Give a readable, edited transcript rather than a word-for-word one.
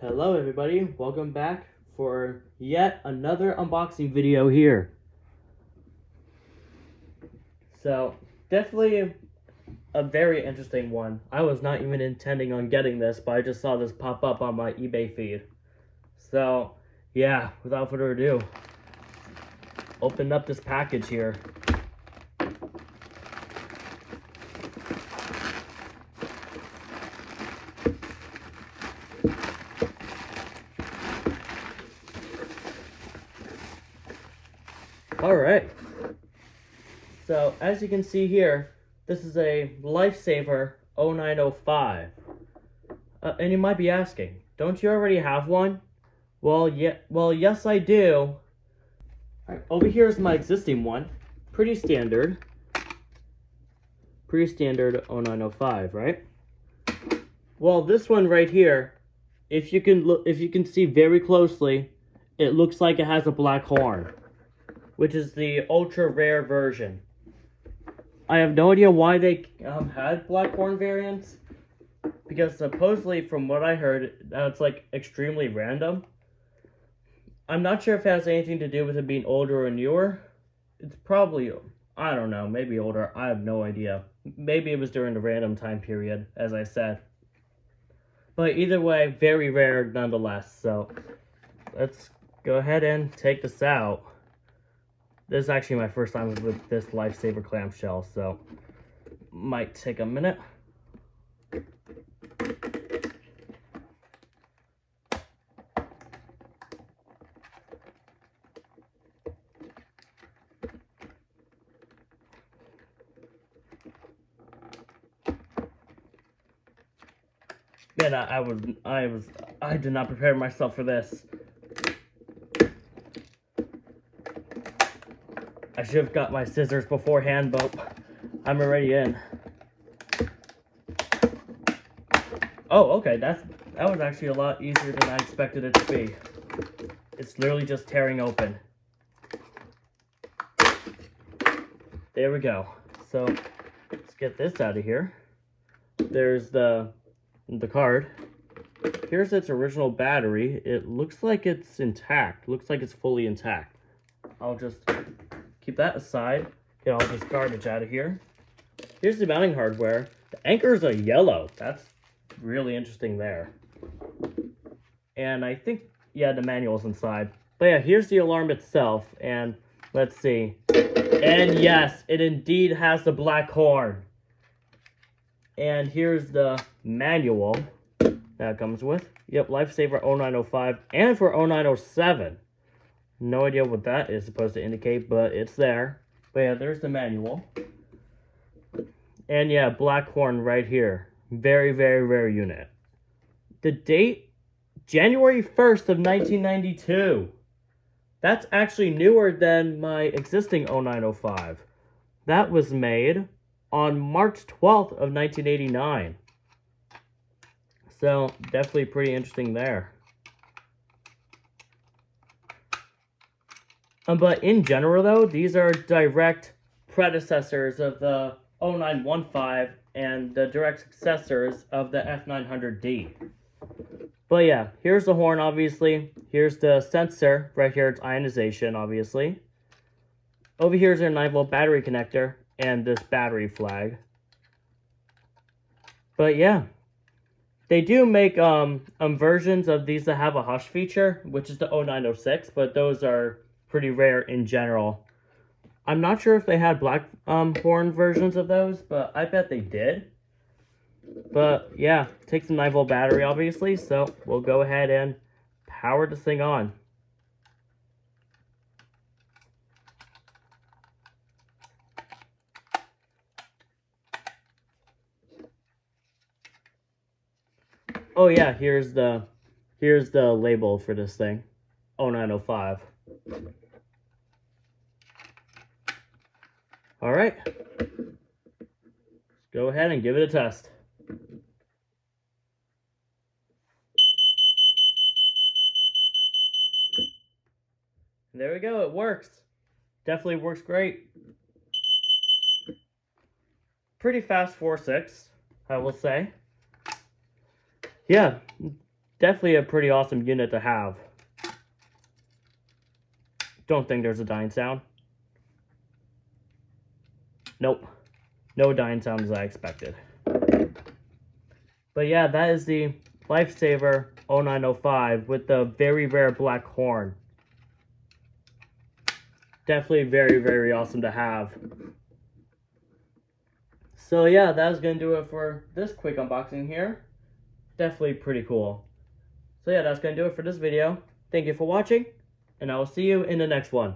Hello everybody, welcome back for yet another unboxing video here. So, definitely a very interesting one. I was not even intending on getting this, but I just saw this pop up on my eBay feed. So, yeah, without further ado, open up this package here. Alright, so as you can see here, this is a Lifesaver 0905. And you might be asking, don't you already have one? Well, yes I do. Alright, over here is my existing one. Pretty standard 0905, right? Well, this one right here, if you can see very closely, it looks like it has a black horn, which is the ultra rare version. I have no idea why they had black horn variants, because supposedly from what I heard, it's like extremely random. I'm not sure if it has anything to do with it being older or newer. It's probably, I don't know, maybe older. I have no idea. Maybe it was during the random time period, as I said. But either way, very rare nonetheless. So let's go ahead and take this out. This is actually my first time with this Lifesaver clamshell, so might take a minute. Man, I did not prepare myself for this. I should have got my scissors beforehand, but I'm already in. Oh, okay, that was actually a lot easier than I expected it to be. It's literally just tearing open. There we go. So, let's get this out of here. There's the card. Here's its original battery. It looks like it's intact. Looks like it's fully intact. I'll just keep that aside. Get all this garbage out of here. Here's the mounting hardware. The anchors are yellow. That's really interesting there. And I think, yeah, the manual's inside. But yeah, here's the alarm itself. And let's see. And yes, it indeed has the black horn. And here's the manual that it comes with. Yep, Lifesaver 0905 and for 0907. No idea what that is supposed to indicate, but it's there. But yeah, there's the manual. And yeah, black horn right here. Very, very rare unit. The date, January 1st of 1992. That's actually newer than my existing 0905. That was made on March 12th of 1989. So, definitely pretty interesting there. But in general, though, these are direct predecessors of the 0915 and the direct successors of the F900D. But yeah, here's the horn, obviously. Here's the sensor. Right here, it's ionization, obviously. Over here is our 9-volt battery connector and this battery flag. But yeah, they do make versions of these that have a hush feature, which is the 0906, but those are pretty rare in general. I'm not sure if they had black horn versions of those, but I bet they did. But yeah, takes a 9-volt battery, obviously, so we'll go ahead and power this thing on. Oh yeah, here's the label for this thing. 0905. Alright. Let's go ahead and give it a test. There we go, it works. Definitely works great. Pretty fast 4.6, I will say. Yeah, Definitely a pretty awesome unit to have. Don't think there's a dying sound. Nope. No dying sound as I expected. But yeah, that is the Lifesaver 0905 with the very rare black horn. Definitely very, very awesome to have. So yeah, that's going to do it for this quick unboxing here. Definitely pretty cool. So yeah, that's going to do it for this video. Thank you for watching, and I will see you in the next one.